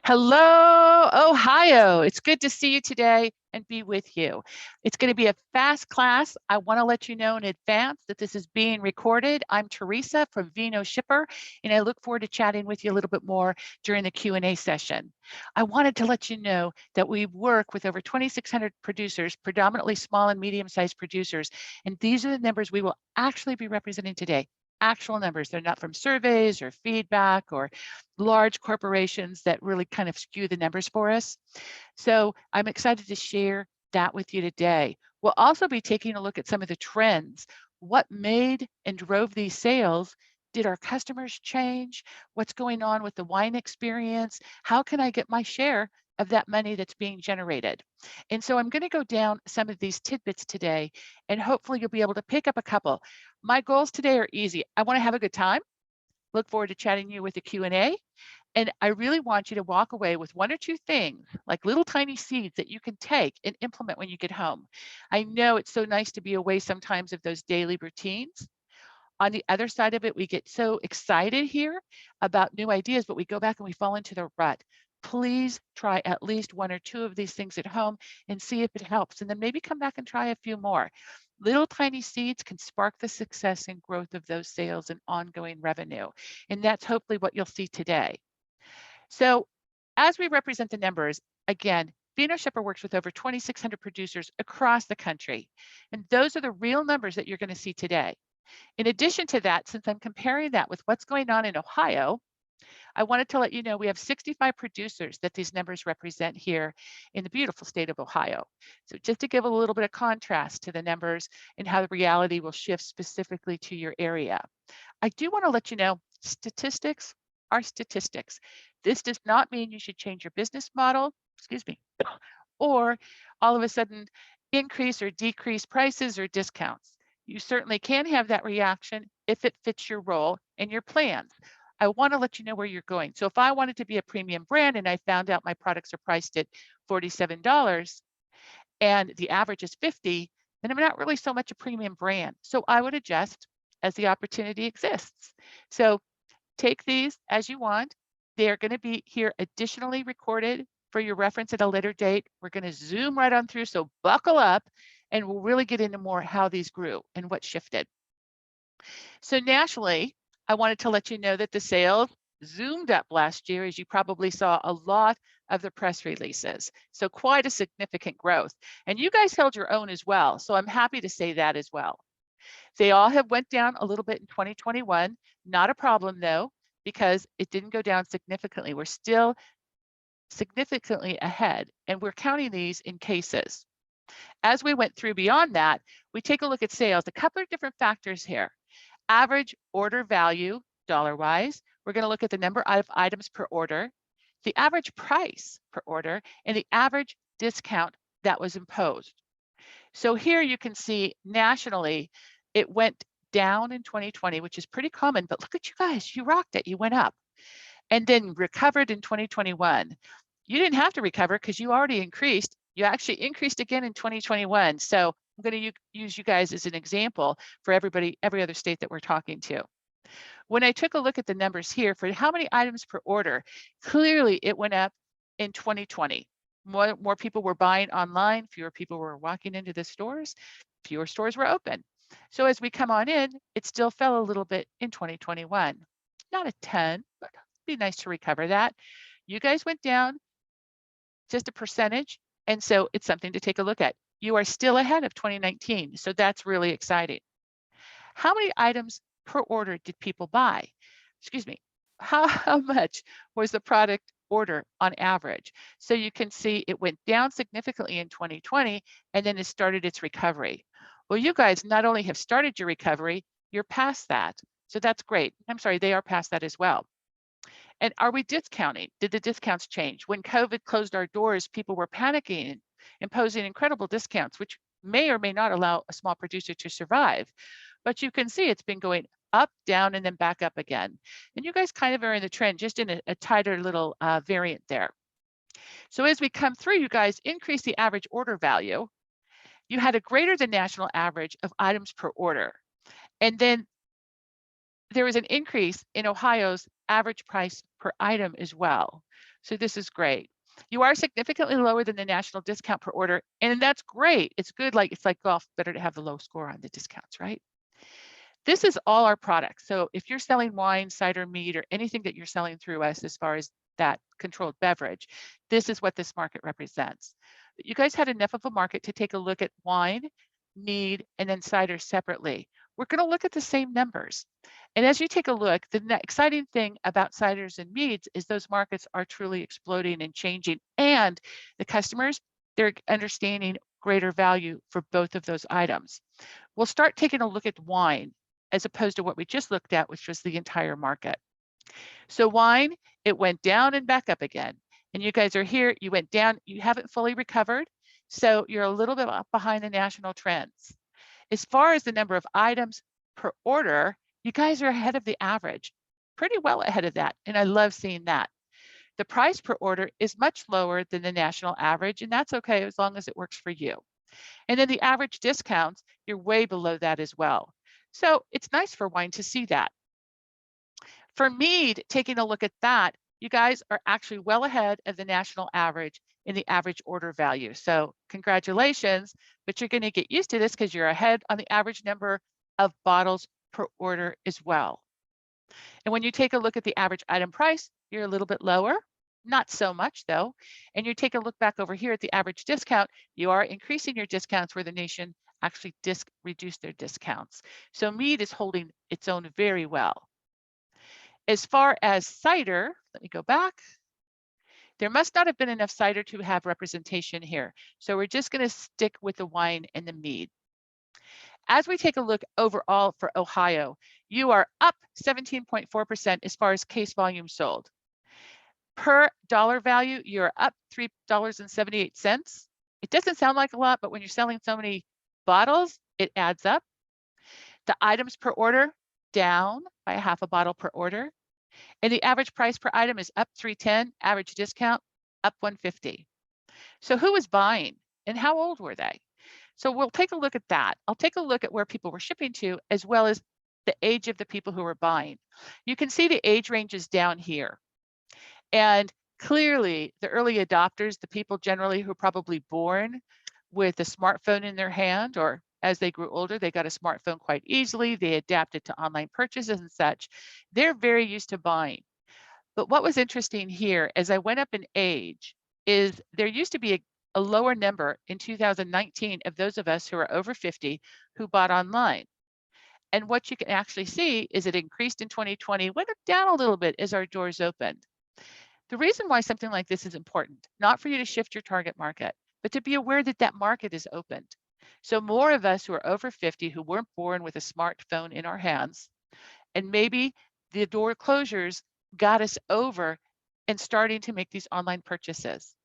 Hello, Ohio. It's good to see you today and be with you. It's going to be a fast class. I want to let you know in advance that this is being recorded. I'm Theresa from Vino Shipper, and I look forward to chatting with you a little bit more during the Q&A session. I wanted to let you know that we work with over 2,600 producers, predominantly small and medium-sized producers, and these are the numbers we will actually be representing today. Actual numbers. They're not from surveys or feedback or large corporations that really kind of skew the numbers for us. So I'm excited to share that with you today. We'll also be taking a look at some of the trends. What made and drove these sales? Did our customers change? What's going on with the wine experience? How can I get my share of that money that's being generated? And so I'm going to go down some of these tidbits today, and hopefully you'll be able to pick up a couple. My goals today are easy. I want to have a good time. Look forward to chatting you with the Q&A. And I really want you to walk away with one or two things, like little tiny seeds that you can take and implement when you get home. I know it's so nice to be away sometimes of those daily routines. On the other side of it, we get so excited here about new ideas, but we go back and we fall into the rut. Please try at least one or two of these things at home and see if it helps. And then maybe come back and try a few more. Little tiny seeds can spark the success and growth of those sales and ongoing revenue. And that's hopefully what you'll see today. So as we represent the numbers, again, Vino Shipper works with over 2,600 producers across the country. And those are the real numbers that you're going to see today. In addition to that, since I'm comparing that with what's going on in Ohio, I wanted to let you know we have 65 producers that these numbers represent here in the beautiful state of Ohio. So just to give a little bit of contrast to the numbers and how the reality will shift specifically to your area. I do want to let you know statistics are statistics. This does not mean you should change your business model, excuse me, or all of a sudden increase or decrease prices or discounts. You certainly can have that reaction if it fits your role and your plans. I want to let you know where you're going. So if I wanted to be a premium brand and I found out my products are priced at $47 and the average is 50, then I'm not really so much a premium brand. So I would adjust as the opportunity exists. So take these as you want. They are going to be here additionally recorded for your reference at a later date. We're going to zoom right on through, so buckle up, and we'll really get into more how these grew and what shifted. So nationally, I wanted to let you know that the sales zoomed up last year, as you probably saw a lot of the press releases. So quite a significant growth. And you guys held your own as well. So I'm happy to say that as well. They all have went down a little bit in 2021. Not a problem though, because it didn't go down significantly. We're still significantly ahead, and we're counting these in cases. As we went through beyond that, we take a look at sales, a couple of different factors here. Average order value, dollar-wise. We're going to look at the number of items per order, the average price per order, and the average discount that was imposed. So here you can see nationally, it went down in 2020, which is pretty common, but look at you guys, you rocked it, you went up and then recovered in 2021. You didn't have to recover because you already increased. You actually increased again in 2021. So I'm going to use you guys as an example for everybody, every other state that we're talking to. When I took a look at the numbers here for how many items per order, clearly it went up in 2020. More people were buying online, fewer people were walking into the stores, fewer stores were open. So as we come on in, it still fell a little bit in 2021. Not a ton, but it'd be nice to recover that. You guys went down just a percentage, and so it's something to take a look at. You are still ahead of 2019, so that's really exciting. How many items per order did people buy? Excuse me. How much was the product order on average? So you can see it went down significantly in 2020, and then it started its recovery. Well, you guys not only have started your recovery, you're past that. So that's great. I'm sorry, they are past that as well. And are we discounting? Did the discounts change? When COVID closed our doors, people were panicking, imposing incredible discounts, which may or may not allow a small producer to survive. But you can see it's been going up, down, and then back up again. And you guys kind of are in the trend, just in a tighter little variant there. So as we come through, you guys increase the average order value. You had a greater than national average of items per order. And then there was an increase in Ohio's average price per item as well. So this is great. You are significantly lower than the national discount per order, and that's great. It's good, like it's like golf, better to have the low score on the discounts, right? This is all our products. So if you're selling wine, cider, mead, or anything that you're selling through us as far as that controlled beverage, this is what this market represents. But you guys had enough of a market to take a look at wine, mead, and then cider separately. We're going to look at the same numbers. And as you take a look, the exciting thing about ciders and meads is those markets are truly exploding and changing. And the customers, they're understanding greater value for both of those items. We'll start taking a look at wine as opposed to what we just looked at, which was the entire market. So wine, it went down and back up again. And you guys are here, you went down, you haven't fully recovered. So you're a little bit behind the national trends. As far as the number of items per order, you guys are ahead of the average, pretty well ahead of that. And I love seeing that. The price per order is much lower than the national average, and that's okay as long as it works for you. And then the average discounts, you're way below that as well. So it's nice for wine to see that. For mead, taking a look at that, you guys are actually well ahead of the national average in the average order value. So congratulations, but you're going to get used to this because you're ahead on the average number of bottles per order as well. And when you take a look at the average item price, you're a little bit lower, not so much though. And you take a look back over here at the average discount, you are increasing your discounts where the nation actually reduced their discounts. So mead is holding its own very well. As far as cider, let me go back. There must not have been enough cider to have representation here. So we're just going to stick with the wine and the mead. As we take a look overall for Ohio, you are up 17.4% as far as case volume sold. Per dollar value, you're up $3.78. It doesn't sound like a lot, but when you're selling so many bottles, it adds up. The items per order, down by a half a bottle per order. And the average price per item is up $3.10, average discount up $1.50. So who was buying and how old were they? So we'll take a look at that. I'll take a look at where people were shipping to, as well as the age of the people who were buying. You can see the age ranges down here. And clearly the early adopters, the people generally who are probably born with a smartphone in their hand, or as they grew older, they got a smartphone quite easily. They adapted to online purchases and such. They're very used to buying. But what was interesting here, as I went up in age, is there used to be a lower number in 2019 of those of us who are over 50 who bought online. And what you can actually see is it increased in 2020, went down a little bit as our doors opened. The reason why something like this is important, not for you to shift your target market, but to be aware that that market is opened. So more of us who are over 50 who weren't born with a smartphone in our hands, and maybe the door closures got us over and starting to make these online purchases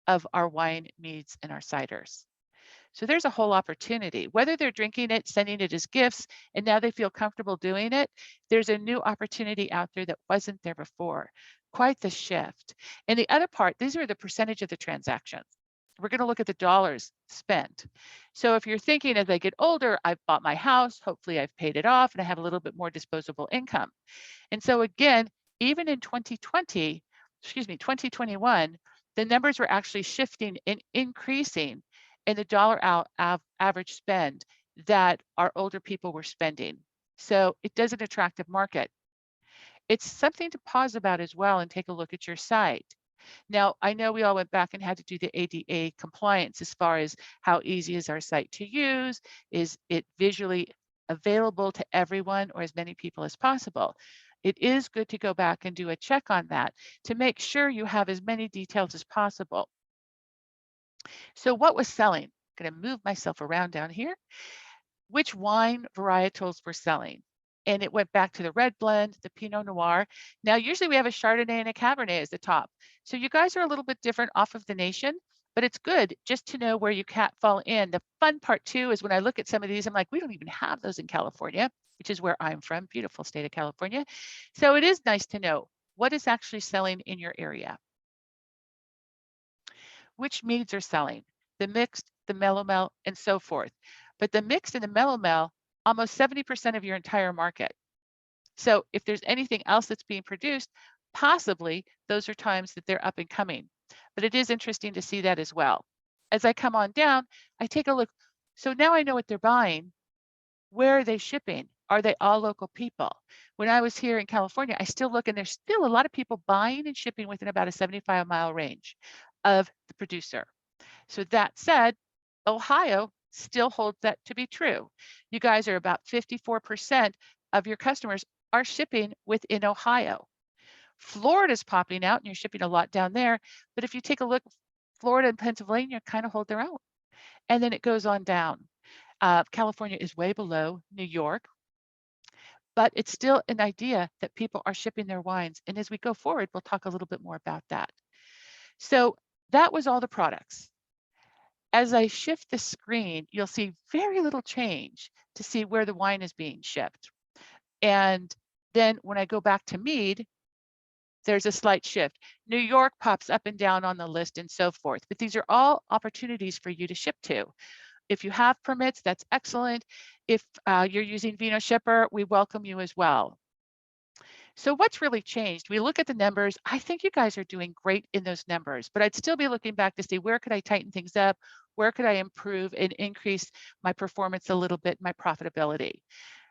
of our wine, meads, and our ciders. So there's a whole opportunity. Whether they're drinking it, sending it as gifts, and now they feel comfortable doing it, there's a new opportunity out there that wasn't there before. Quite the shift. And the other part, these are the percentage of the transactions. We're going to look at the dollars spent. So if you're thinking as I get older, I've bought my house, hopefully I've paid it off and I have a little bit more disposable income. And so again, even in 2021, the numbers were actually shifting and increasing in the dollar average spend that our older people were spending. So it does an attractive market. It's something to pause about as well and take a look at your site. Now, I know we all went back and had to do the ADA compliance as far as how easy is our site to use, is it visually available to everyone or as many people as possible. It is good to go back and do a check on that to make sure you have as many details as possible. So what was selling? I'm going to move myself around down here. Which wine varietals were selling? And it went back to the red blend, the Pinot Noir. Now, usually we have a Chardonnay and a Cabernet as the top. So you guys are a little bit different off of the nation, but it's good just to know where you can't fall in. The fun part too is when I look at some of these, I'm like, we don't even have those in California, which is where I'm from, beautiful state of California. So it is nice to know what is actually selling in your area. Which meads are selling? The mixed, the mellow, and so forth. But the mixed and the mellow, almost 70% of your entire market. So if there's anything else that's being produced, Possibly those are times that they're up and coming, but it is interesting to see that as well. As I come on down, I take a look. So now I know what they're buying. Where are they shipping? Are they all local people? When I was here in California, I still look and there's still a lot of people buying and shipping within about a 75-mile range of the producer. So that said, Ohio still holds that to be true. You guys are about 54% of your customers are shipping within Ohio. Florida's popping out and you're shipping a lot down there. But if you take a look, Florida and Pennsylvania kind of hold their own. And then it goes on down. California is way below New York, but it's still an idea that people are shipping their wines. And as we go forward, we'll talk a little bit more about that. So that was all the products. As I shift the screen, you'll see very little change to see where the wine is being shipped. And then when I go back to mead, there's a slight shift. New York pops up and down on the list and so forth, but these are all opportunities for you to ship to. If you have permits, that's excellent. If you're using Vino Shipper, we welcome you as well. So what's really changed? We look at the numbers. I think you guys are doing great in those numbers, but I'd still be looking back to see where could I tighten things up? Where could I improve and increase my performance a little bit, my profitability?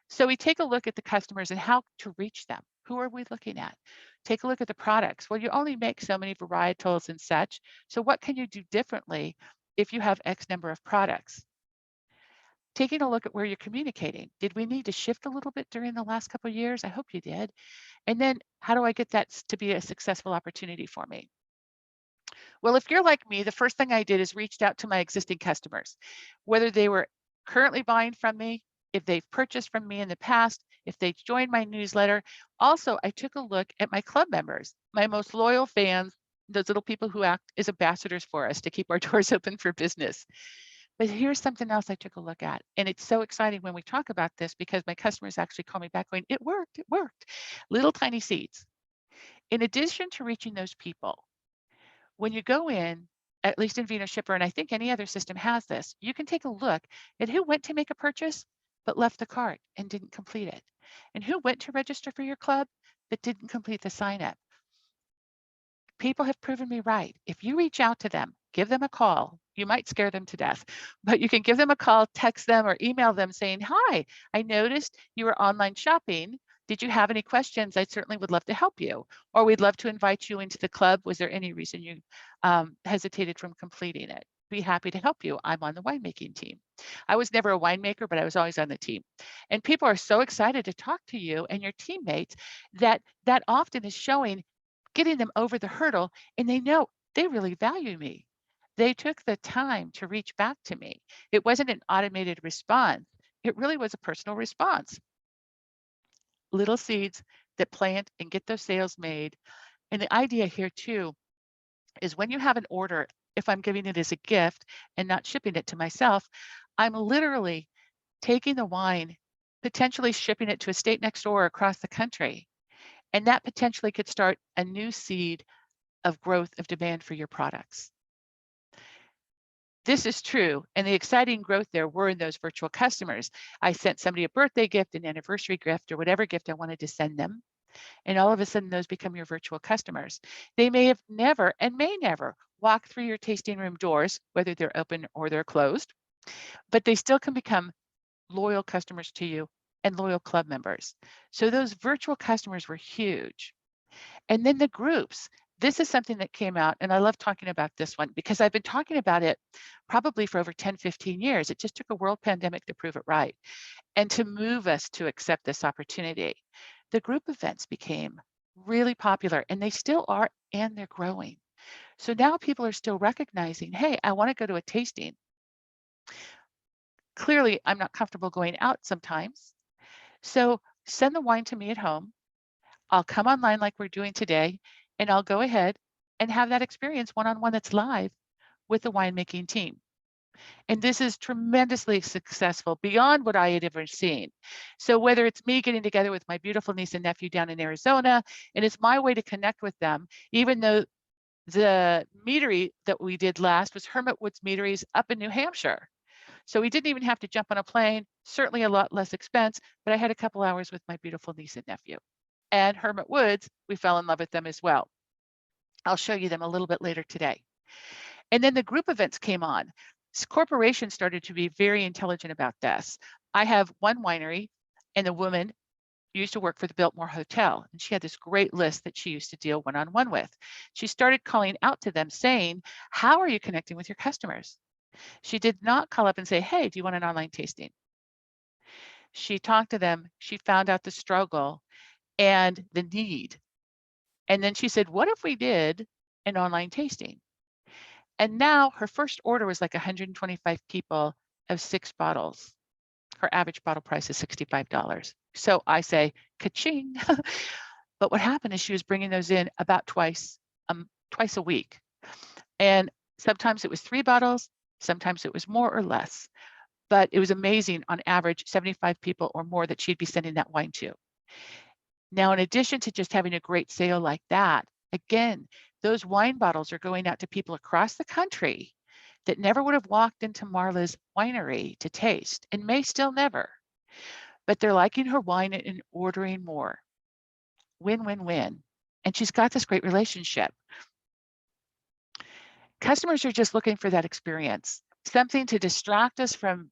So we take a look at the customers and how to reach them. Who are we looking at? Take a look at the products. Well, you only make so many varietals and such. So what can you do differently if you have X number of products? Taking a look at where you're communicating. Did we need to shift a little bit during the last couple of years? I hope you did. And then how do I get that to be a successful opportunity for me? Well, if you're like me, the first thing I did is reached out to my existing customers, whether they were currently buying from me, if they've purchased from me in the past, if they joined my newsletter. Also, I took a look at my club members, my most loyal fans, those little people who act as ambassadors for us to keep our doors open for business. But here's something else I took a look at. And it's so exciting when we talk about this because my customers actually call me back going, it worked, it worked. Little tiny seeds. In addition to reaching those people, when you go in, at least in Vino Shipper, and I think any other system has this, you can take a look at who went to make a purchase but left the cart and didn't complete it, and who went to register for your club but didn't complete the sign up. People have proven me right. If you reach out to them, give them a call. You might scare them to death, but you can give them a call, text them, or email them saying, hi, I noticed you were online shopping. Did you have any questions? I certainly would love to help you. Or we'd love to invite you into the club. Was there any reason you hesitated from completing it? Be happy to help you. I'm on the winemaking team. I was never a winemaker, but I was always on the team. And people are so excited to talk to you and your teammates that often is showing getting them over the hurdle, and they know they really value me. They took the time to reach back to me. It wasn't an automated response. It really was a personal response. Little seeds that plant and get those sales made. And the idea here too is when you have an order, if I'm giving it as a gift and not shipping it to myself, I'm literally taking the wine, potentially shipping it to a state next door or across the country. And that potentially could start a new seed of growth of demand for your products. This is true. And the exciting growth there were in those virtual customers. I sent somebody a birthday gift, an anniversary gift, or whatever gift I wanted to send them. And all of a sudden, those become your virtual customers. They may have never and may never walk through your tasting room doors, whether they're open or they're closed, but they still can become loyal customers to you and loyal club members. So those virtual customers were huge. And then the groups. This is something that came out, and I love talking about this one because I've been talking about it probably for over 10, 15 years. It just took a world pandemic to prove it right and to move us to accept this opportunity. The group events became really popular, and they still are, and they're growing. So now people are still recognizing, hey, I want to go to a tasting. Clearly, I'm not comfortable going out sometimes. So send the wine to me at home. I'll come online like we're doing today, and I'll go ahead and have that experience one-on-one that's live with the winemaking team. And this is tremendously successful beyond what I had ever seen. So whether it's me getting together with my beautiful niece and nephew down in Arizona, and it's my way to connect with them, even though the meadery that we did last was Hermit Woods Meaderies up in New Hampshire. So we didn't even have to jump on a plane, certainly a lot less expense, but I had a couple hours with my beautiful niece and nephew. and Hermit Woods, we fell in love with them as well. I'll show you them a little bit later today. And then the group events came on. Corporations started to be very intelligent about this. I have one winery, and the woman used to work for the Biltmore Hotel, and she had this great list that she used to deal one-on-one with. She started calling out to them saying, how are you connecting with your customers? She did not call up and say, hey, do you want an online tasting? She talked to them, she found out the struggle and the need. And then she said, what if we did an online tasting? And now her first order was like 125 people of 6 bottles. Her average bottle price is $65. So I say, ka-ching. But what happened is she was bringing those in about twice a week. And sometimes it was 3 bottles, sometimes it was more or less. But it was amazing, on average, 75 people or more that she'd be sending that wine to. Now, in addition to just having a great sale like that, again, those wine bottles are going out to people across the country that never would have walked into Marla's winery to taste, and may still never. But they're liking her wine and ordering more. Win, win, win. And she's got this great relationship. Customers are just looking for that experience, something to distract us from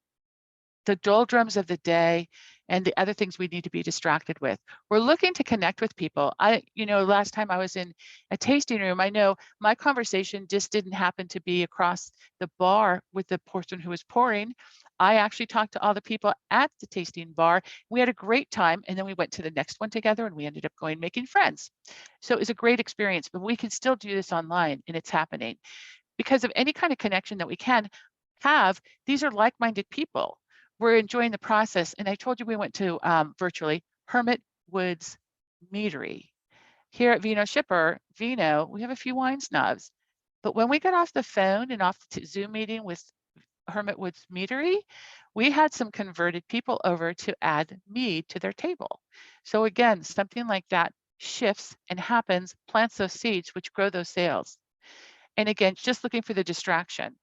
the doldrums of the day and the other things we need to be distracted with. We're looking to connect with people. Last time I was in a tasting room, I know my conversation just didn't happen to be across the bar with the person who was pouring. I actually talked to all the people at the tasting bar. We had a great time, and then we went to the next one together, and we ended up making friends. So it was a great experience, but we can still do this online, and it's happening. Because of any kind of connection that we can have, these are like-minded people. We're enjoying the process. And I told you we went to virtually Hermit Woods Meadery. Here at Vino Shipper, Vino, we have a few wine snobs. But when we got off the phone and off the Zoom meeting with Hermit Woods Meadery, we had some converted people over to add mead to their table. So again, something like that shifts and happens, plants those seeds, which grow those sales. And again, just looking for the distraction.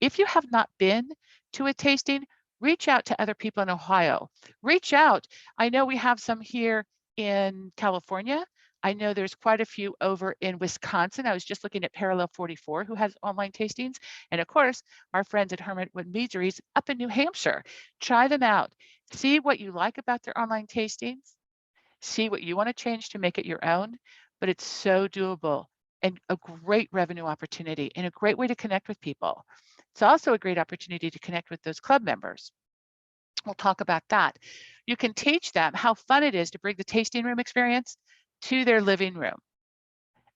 If you have not been to a tasting, reach out to other people in Ohio. Reach out. I know we have some here in California. I know there's quite a few over in Wisconsin. I was just looking at Parallel 44, who has online tastings. And of course, our friends at Hermit Wood Meaderies up in New Hampshire. Try them out. See what you like about their online tastings. See what you want to change to make it your own. But it's so doable and a great revenue opportunity and a great way to connect with people. It's also a great opportunity to connect with those club members. We'll talk about that. You can teach them how fun it is to bring the tasting room experience to their living room.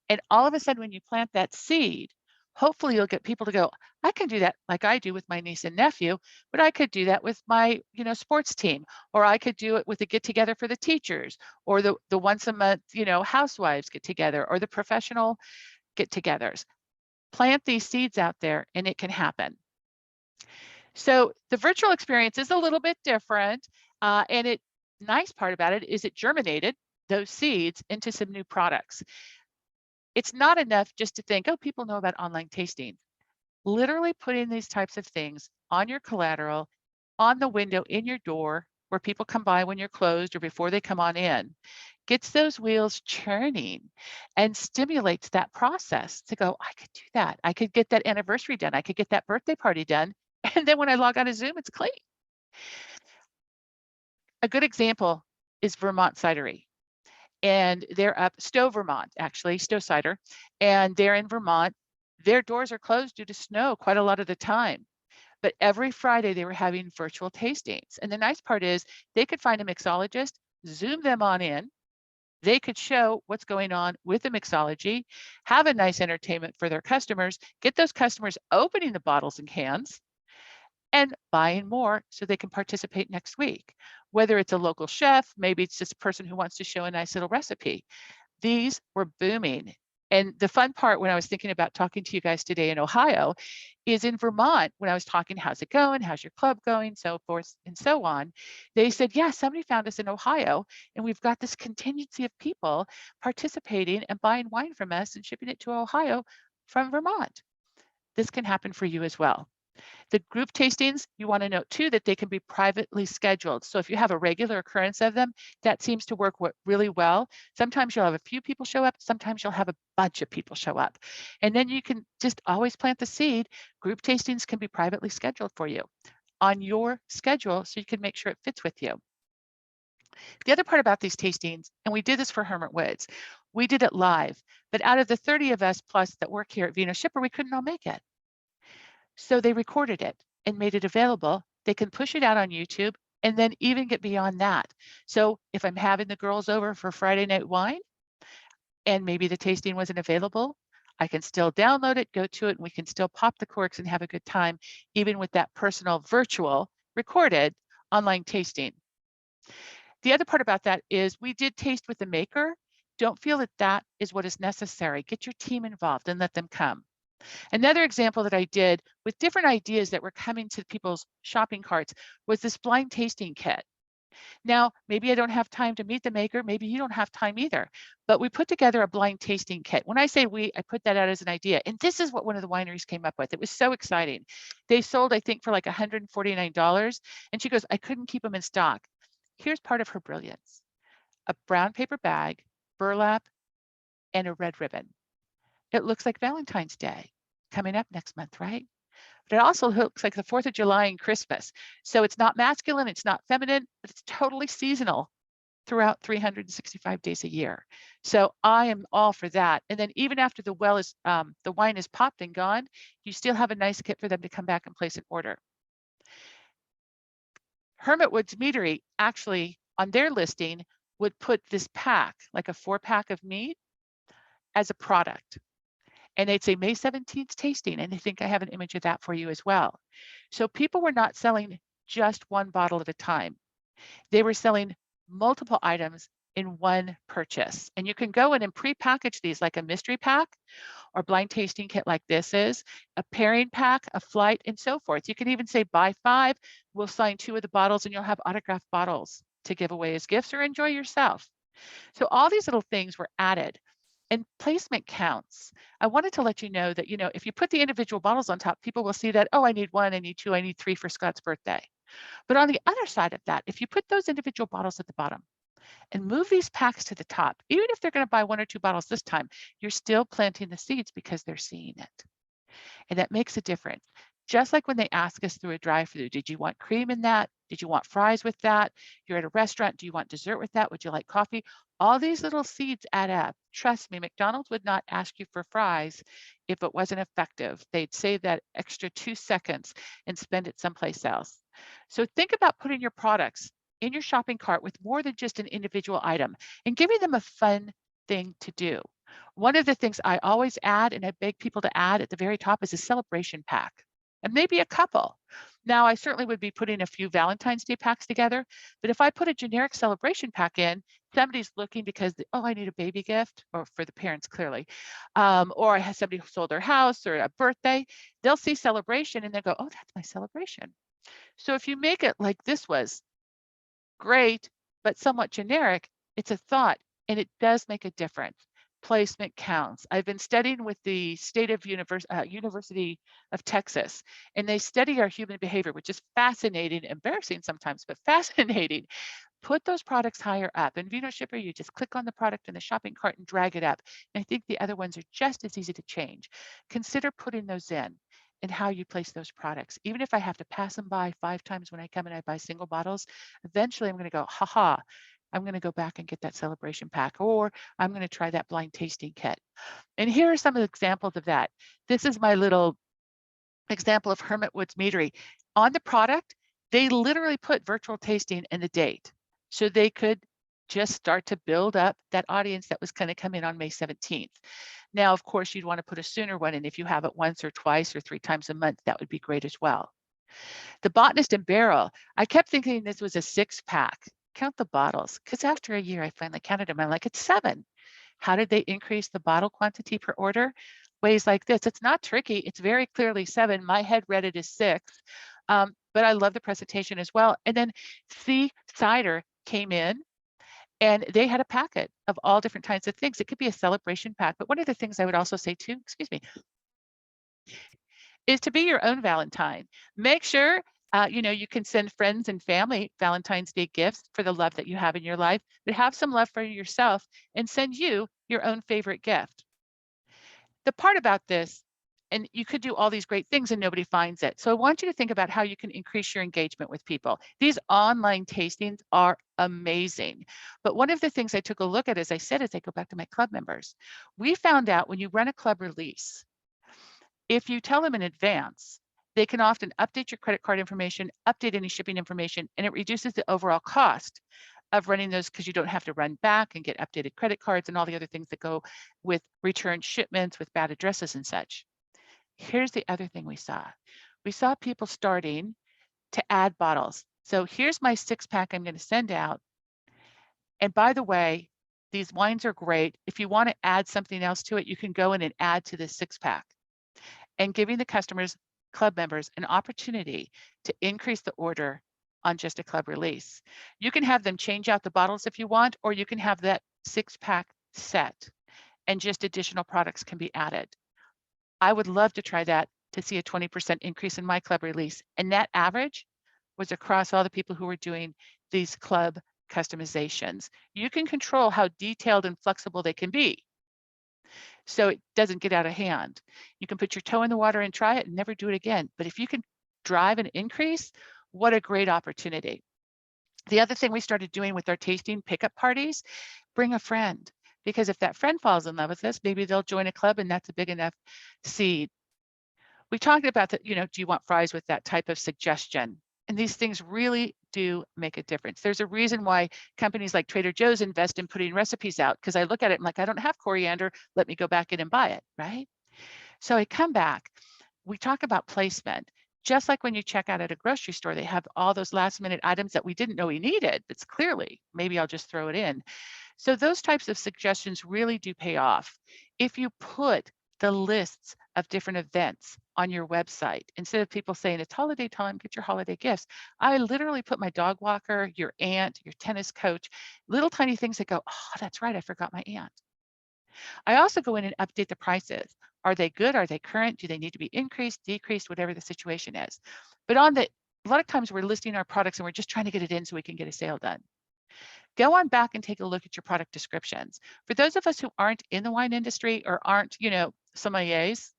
And all of a sudden, when you plant that seed, hopefully you'll get people to go, I can do that like I do with my niece and nephew, but I could do that with my sports team, or I could do it with a get together for the teachers, or the once a month housewives get together, or the professional get togethers. Plant these seeds out there and it can happen. So the virtual experience is a little bit different. And nice part about it is it germinated those seeds into some new products. It's not enough just to think, oh, people know about online tasting. Literally putting these types of things on your collateral, on the window, in your door, where people come by when you're closed or before they come on in, gets those wheels churning and stimulates that process to go, I could do that. I could get that anniversary done. I could get that birthday party done. And then when I log out of Zoom, it's clean. A good example is Vermont Cidery. And they're up Stowe, Vermont, actually, Stowe Cider. And they're in Vermont. Their doors are closed due to snow quite a lot of the time. But every Friday they were having virtual tastings. And the nice part is they could find a mixologist, Zoom them on in. They could show what's going on with the mixology, have a nice entertainment for their customers, get those customers opening the bottles and cans and buying more so they can participate next week. Whether it's a local chef, maybe it's just a person who wants to show a nice little recipe. These were booming. And the fun part when I was thinking about talking to you guys today in Ohio is in Vermont, when I was talking, how's it going? How's your club going? So forth and so on. They said, yeah, somebody found us in Ohio and we've got this contingency of people participating and buying wine from us and shipping it to Ohio from Vermont. This can happen for you as well. The group tastings, you want to note too that they can be privately scheduled. So if you have a regular occurrence of them, that seems to work really well. Sometimes you'll have a few people show up, sometimes you'll have a bunch of people show up. And then you can just always plant the seed. Group tastings can be privately scheduled for you on your schedule so you can make sure it fits with you. The other part about these tastings, and we did this for Hermit Woods, we did it live, but out of the 30 of us plus that work here at Vino Shipper, we couldn't all make it. So they recorded it and made it available. They can push it out on YouTube and then even get beyond that. So if I'm having the girls over for Friday night wine and maybe the tasting wasn't available, I can still download it, go to it, and we can still pop the corks and have a good time, even with that personal virtual recorded online tasting. The other part about that is we did taste with the maker. Don't feel that that is what is necessary. Get your team involved and let them come. Another example that I did with different ideas that were coming to people's shopping carts was this blind tasting kit. Now, maybe I don't have time to meet the maker, maybe you don't have time either, but we put together a blind tasting kit. When I say we, I put that out as an idea, and this is what one of the wineries came up with. It was so exciting. They sold, I think, for like $149, and she goes, I couldn't keep them in stock. Here's part of her brilliance: a brown paper bag, burlap, and a red ribbon. It looks like Valentine's Day coming up next month, right? But it also looks like the 4th of July and Christmas. So it's not masculine, it's not feminine, but it's totally seasonal throughout 365 days a year. So I am all for that. And then even after the wine is popped and gone, you still have a nice kit for them to come back and place an order. Hermit Woods Meadery actually on their listing would put this pack, like a 4-pack of mead, as a product. And they'd say May 17th tasting. And I think I have an image of that for you as well. So people were not selling just one bottle at a time. They were selling multiple items in one purchase. And you can go in and pre-package these like a mystery pack or blind tasting kit like this is, a pairing pack, a flight, and so forth. You can even say buy 5, we'll sign 2 of the bottles and you'll have autographed bottles to give away as gifts or enjoy yourself. So all these little things were added. And placement counts. I wanted to let you know that, if you put the individual bottles on top, people will see that, oh, I need 1, I need 2, I need 3 for Scott's birthday. But on the other side of that, if you put those individual bottles at the bottom and move these packs to the top, even if they're going to buy 1 or 2 bottles this time, you're still planting the seeds because they're seeing it. And that makes a difference. Just like when they ask us through a drive-through, did you want cream in that? Did you want fries with that? You're at a restaurant, do you want dessert with that? Would you like coffee? All these little seeds add up. Trust me, McDonald's would not ask you for fries if it wasn't effective. They'd save that extra 2 seconds and spend it someplace else. So think about putting your products in your shopping cart with more than just an individual item and giving them a fun thing to do. One of the things I always add, and I beg people to add at the very top, is a celebration pack, and maybe a couple. Now, I certainly would be putting a few Valentine's Day packs together, but if I put a generic celebration pack in, somebody's looking because, oh, I need a baby gift, or for the parents, clearly, or I have somebody who sold their house or a birthday, they'll see celebration and they'll go, oh, that's my celebration. So if you make it like this was, great, but somewhat generic, it's a thought, and it does make a difference. Placement counts. I've been studying with the state of University of Texas, and they study our human behavior, which is fascinating, embarrassing sometimes, but fascinating. Put those products higher up. In Vino Shipper, you just click on the product in the shopping cart and drag it up. And I think the other ones are just as easy to change. Consider putting those in and how you place those products. Even if I have to pass them by 5 times when I come and I buy single bottles, eventually I'm going to go, haha, I'm going to go back and get that celebration pack, or I'm going to try that blind tasting kit. And here are some of the examples of that. This is my little example of Hermit Woods Meadery. On the product, they literally put virtual tasting and the date, so they could just start to build up that audience that was going to come in on May 17th. Now, of course, you'd want to put a sooner one, and if you have it once or twice or 3 times a month, that would be great as well. The Botanist and Barrel, I kept thinking this was a 6-pack. Count the bottles, because after a year, I finally counted them. I'm like, it's 7. How did they increase the bottle quantity per order? Ways like this. It's not tricky. It's very clearly 7. My head read it as 6, but I love the presentation as well. And then Sea Cider came in, and they had a packet of all different kinds of things. It could be a celebration pack, but one of the things I would also say too, excuse me, is to be your own Valentine. Make sure you can send friends and family Valentine's Day gifts for the love that you have in your life, but have some love for yourself and send you your own favorite gift. The part about this, and you could do all these great things and nobody finds it. So I want you to think about how you can increase your engagement with people. These online tastings are amazing. But one of the things I took a look at, as I said, as I go back to my club members, we found out when you run a club release, if you tell them in advance, they can often update your credit card information, update any shipping information, and it reduces the overall cost of running those because you don't have to run back and get updated credit cards and all the other things that go with return shipments with bad addresses and such. Here's the other thing we saw. We saw people starting to add bottles. So here's my 6-pack I'm going to send out. And by the way, these wines are great. If you want to add something else to it, you can go in and add to this 6-pack. And giving the customers, club members, an opportunity to increase the order on just a club release. You can have them change out the bottles if you want, or you can have that 6-pack set and just additional products can be added. I would love to try that to see a 20% increase in my club release. And that average was across all the people who were doing these club customizations. You can control how detailed and flexible they can be, so it doesn't get out of hand. You can put your toe in the water and try it and never do it again. But if you can drive an increase, what a great opportunity. The other thing we started doing with our tasting pickup parties, bring a friend. Because if that friend falls in love with us, maybe they'll join a club and that's a big enough seed. We talked about that, do you want fries with that type of suggestion? And these things really do make a difference. There's a reason why companies like Trader Joe's invest in putting recipes out, because I look at it and like, I don't have coriander, let me go back in and buy it, right? So I come back, we talk about placement. Just like when you check out at a grocery store, they have all those last minute items that we didn't know we needed. It's clearly, maybe I'll just throw it in. So those types of suggestions really do pay off. If you put the lists of different events on your website, instead of people saying it's holiday time, get your holiday gifts, I literally put my dog walker, your aunt, your tennis coach, little tiny things that go, oh, that's right, I forgot my aunt. I also go in and update the prices. Are they good? Are they current? Do they need to be increased, decreased, whatever the situation is? But a lot of times we're listing our products and we're just trying to get it in so we can get a sale done. Go on back and take a look at your product descriptions. For those of us who aren't in the wine industry or aren't, sommeliers,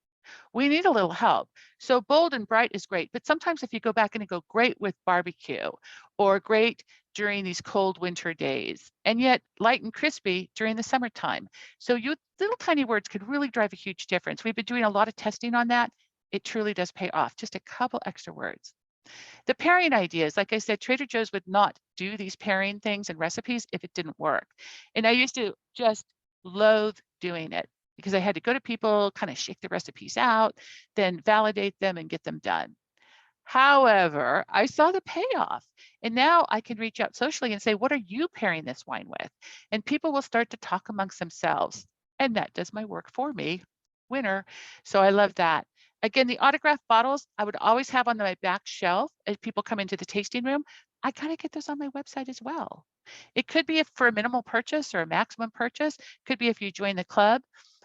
we need a little help. So bold and bright is great, but sometimes if you go back and go great with barbecue or great during these cold winter days, and yet light and crispy during the summertime. So you little tiny words could really drive a huge difference. We've been doing a lot of testing on that. It truly does pay off, just a couple extra words. The pairing ideas, like I said, Trader Joe's would not do these pairing things and recipes if it didn't work. And I used to just loathe doing it because I had to go to people, kind of shake the recipes out, then validate them and get them done. However, I saw the payoff. And now I can reach out socially and say, what are you pairing this wine with? And people will start to talk amongst themselves. And that does my work for me. Winner. So I love that. Again, the autographed bottles I would always have on my back shelf as people come into the tasting room. I kind of get those on my website as well. It could be if for a minimal purchase or a maximum purchase, could be if you join the club.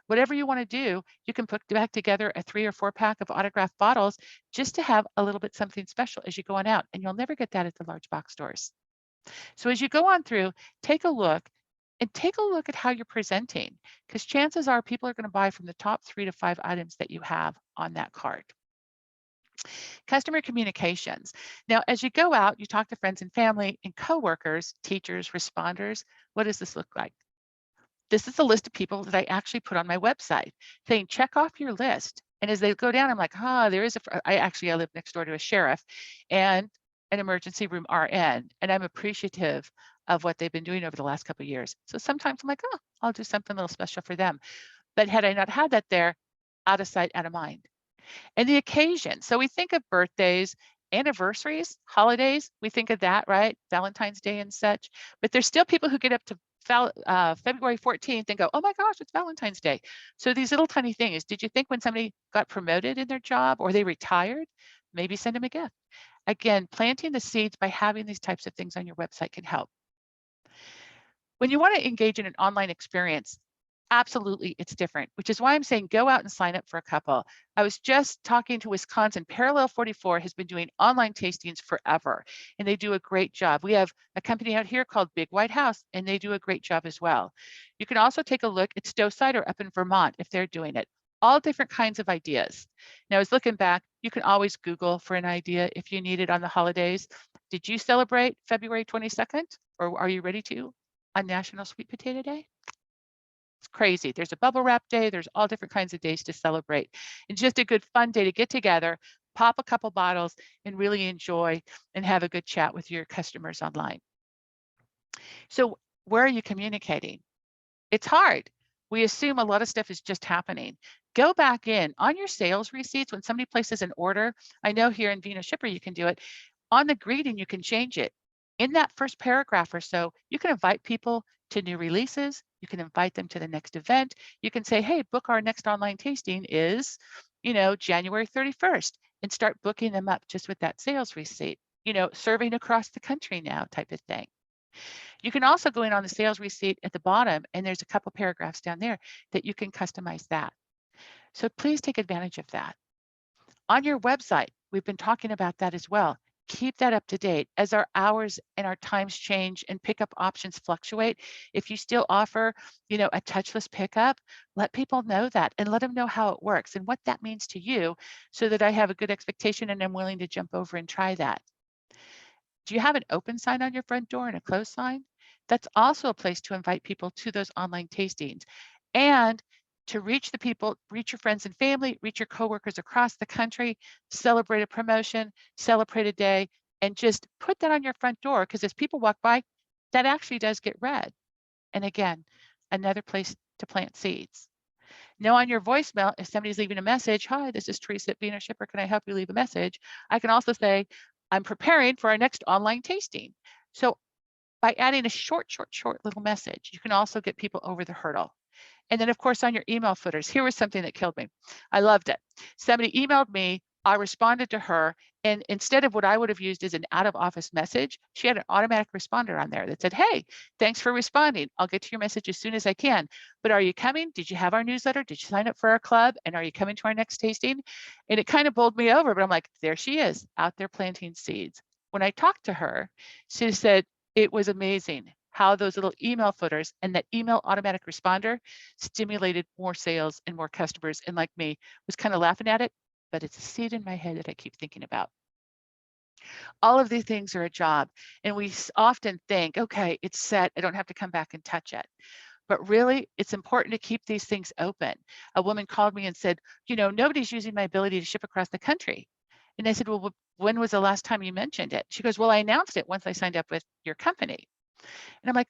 Whatever you want to do, you can put back together a 3 or 4-pack of autographed bottles just to have a little bit something special as you go on out. And you'll never get that at the large box stores. So as you go on through, take a look at how you're presenting, because chances are people are going to buy from the top 3 to 5 items that you have on that cart. Customer communications. Now, as you go out, you talk to friends and family and coworkers, teachers, responders. What does this look like? This is a list of people that I actually put on my website saying, check off your list. And as they go down, I'm like, there is I live next door to a sheriff and an emergency room RN, and I'm appreciative of what they've been doing over the last couple of years. So sometimes I'm like, I'll do something a little special for them. But had I not had that there, out of sight, out of mind. And the occasion. So we think of birthdays, anniversaries, holidays. We think of that, right? Valentine's Day and such. But there's still people who get up to February 14th and go, oh my gosh, it's Valentine's Day. So these little tiny things. Did you think when somebody got promoted in their job or they retired, maybe send them a gift? Again, planting the seeds by having these types of things on your website can help. When you want to engage in an online experience, Absolutely, it's different, which is why I'm saying go out and sign up for a couple. I was just talking to Wisconsin. Parallel 44 has been doing online tastings forever, and they do a great job. We have a company out here called Big White House, and they do a great job as well. You can also take a look at Stowe Cider up in Vermont if they're doing it. All different kinds of ideas. Now, I was looking back, you can always Google for an idea if you need it on the holidays. Did you celebrate February 22nd, or are you ready to on National Sweet Potato Day? It's crazy. There's a bubble wrap day. There's all different kinds of days to celebrate. It's just a good fun day to get together, pop a couple bottles, and really enjoy and have a good chat with your customers online. So where are you communicating? It's hard. We assume a lot of stuff is just happening. Go back in on your sales receipts when somebody places an order. I know here in Vino Shipper you can do it. On the greeting, you can change it. In that first paragraph or so, you can invite people to new releases. You can invite them to the next event. You can say, hey, book our next online tasting is, January 31st, and start booking them up just with that sales receipt, serving across the country now type of thing. You can also go in on the sales receipt at the bottom, and there's a couple paragraphs down there that you can customize that. So please take advantage of that. On your website, we've been talking about that as well. Keep that up to date as our hours and our times change and pickup options fluctuate. If you still offer, a touchless pickup, let people know that and let them know how it works and what that means to you so that I have a good expectation and I'm willing to jump over and try that. Do you have an open sign on your front door and a closed sign? That's also a place to invite people to those online tastings and to reach the people, reach your friends and family, reach your coworkers across the country, celebrate a promotion, celebrate a day, and just put that on your front door because as people walk by, that actually does get read. And again, another place to plant seeds. Now on your voicemail, if somebody's leaving a message, hi, this is Theresa at Vino Shipper, can I help you leave a message? I can also say, I'm preparing for our next online tasting. So by adding a short little message, you can also get people over the hurdle. And then of course on your email footers, here was something that killed me. I loved it. Somebody emailed me, I responded to her, and instead of what I would have used as an out of office message, she had an automatic responder on there that said, hey, thanks for responding. I'll get to your message as soon as I can. But are you coming? Did you have our newsletter? Did you sign up for our club? And are you coming to our next tasting? And it kind of bowled me over, but I'm like, there she is out there planting seeds. When I talked to her, she said, it was amazing how those little email footers and that email automatic responder stimulated more sales and more customers. And like me, was kind of laughing at it, but it's a seed in my head that I keep thinking about. All of these things are a job. And we often think, okay, it's set. I don't have to come back and touch it. But really, it's important to keep these things open. A woman called me and said, nobody's using my ability to ship across the country. And I said, well, when was the last time you mentioned it? She goes, well, I announced it once I signed up with your company. And I'm like,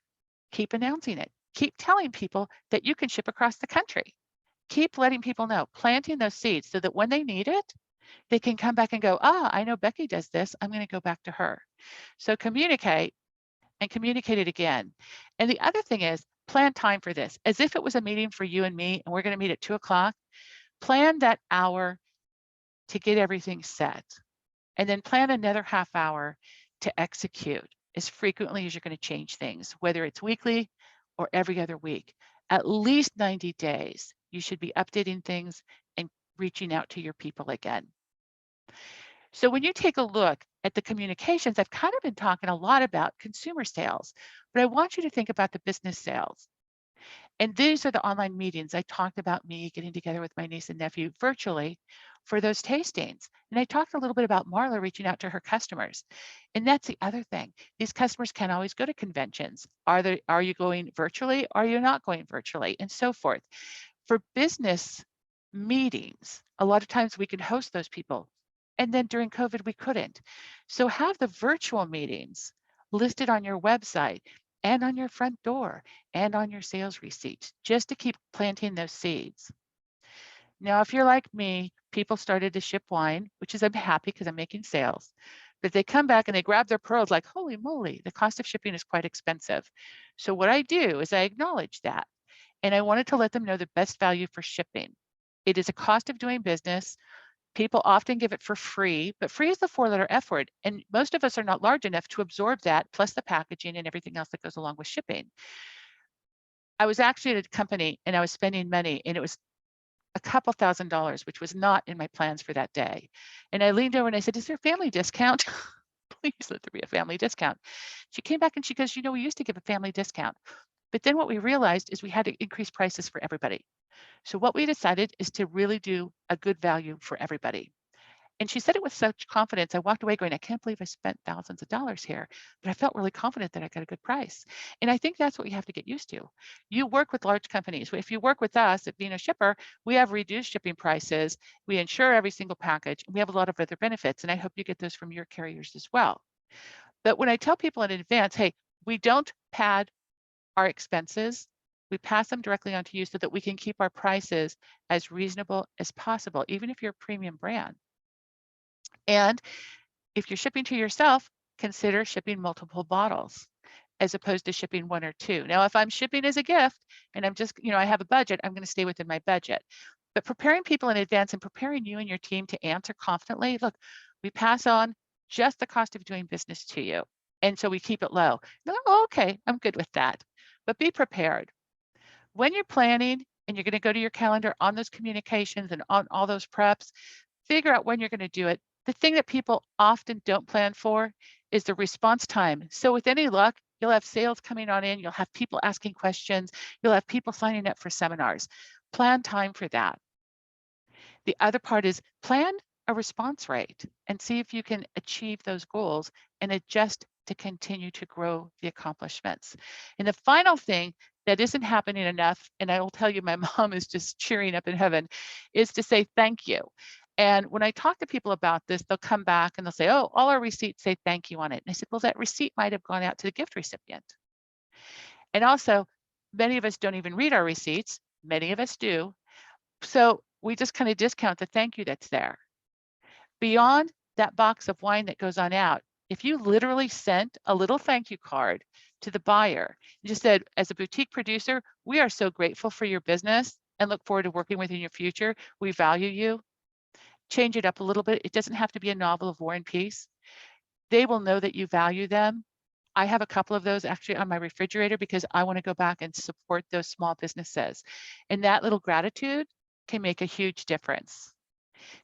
keep announcing it. Keep telling people that you can ship across the country. Keep letting people know, planting those seeds so that when they need it, they can come back and go, I know Becky does this. I'm going to go back to her. So communicate and communicate it again. And the other thing is plan time for this as if it was a meeting for you and me, and we're going to meet at 2:00. Plan that hour to get everything set, and then plan another half hour to execute as frequently as you're going to change things, whether it's weekly or every other week. At least 90 days, you should be updating things and reaching out to your people again. So when you take a look at the communications, I've kind of been talking a lot about consumer sales, but I want you to think about the business sales. And these are the online meetings. I talked about me getting together with my niece and nephew virtually for those tastings. And I talked a little bit about Marla reaching out to her customers. And that's the other thing. These customers can't always go to conventions. Are you going virtually? Are you not going virtually? And so forth. For business meetings, a lot of times we can host those people. And then during COVID, we couldn't. So have the virtual meetings listed on your website and on your front door and on your sales receipts, just to keep planting those seeds. Now, if you're like me, people started to ship wine, which is I'm happy because I'm making sales, but they come back and they grab their pearls like, holy moly, the cost of shipping is quite expensive. So what I do is I acknowledge that, and I wanted to let them know the best value for shipping. It is a cost of doing business. People often give it for free, but free is the 4-letter F word. And most of us are not large enough to absorb that, plus the packaging and everything else that goes along with shipping. I was actually at a company and I was spending money, and it was a couple $1,000s, which was not in my plans for that day. And I leaned over and I said, "Is there a family discount?" Please let there be a family discount. She came back and she goes, we used to give a family discount. But then what we realized is we had to increase prices for everybody. So what we decided is to really do a good value for everybody. And she said it with such confidence. I walked away going, I can't believe I spent thousands of dollars here, but I felt really confident that I got a good price. And I think that's what you have to get used to. You work with large companies. If you work with us at Vino Shipper, we have reduced shipping prices. We insure every single package. And we have a lot of other benefits. And I hope you get those from your carriers as well. But when I tell people in advance, hey, we don't pad our expenses, we pass them directly on to you so that we can keep our prices as reasonable as possible, even if you're a premium brand. And if you're shipping to yourself, consider shipping multiple bottles as opposed to shipping one or two. Now, if I'm shipping as a gift and I'm just, I have a budget, I'm going to stay within my budget. But preparing people in advance and preparing you and your team to answer confidently, look, we pass on just the cost of doing business to you. And so we keep it low. Oh, okay, I'm good with that. But be prepared. When you're planning and you're going to go to your calendar on those communications and on all those preps, figure out when you're going to do it. The thing that people often don't plan for is the response time. So with any luck, you'll have sales coming on in, you'll have people asking questions, you'll have people signing up for seminars. Plan time for that. The other part is plan a response rate and see if you can achieve those goals and adjust to continue to grow the accomplishments. And the final thing that isn't happening enough, and I will tell you my mom is just cheering up in heaven, is to say thank you. And when I talk to people about this, they'll come back and they'll say, oh, all our receipts say thank you on it. And I said, well, that receipt might have gone out to the gift recipient. And also, many of us don't even read our receipts. Many of us do. So we just kind of discount the thank you that's there. Beyond that box of wine that goes on out, if you literally sent a little thank you card to the buyer and just said, as a boutique producer, we are so grateful for your business and look forward to working with you in your future. We value you. Change it up a little bit. It doesn't have to be a novel of War and Peace. They will know that you value them. I have a couple of those actually on my refrigerator because I want to go back and support those small businesses. And that little gratitude can make a huge difference.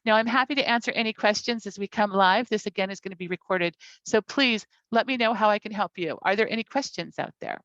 Now, I'm happy to answer any questions as we come live. This again is going to be recorded. So please let me know how I can help you. Are there any questions out there?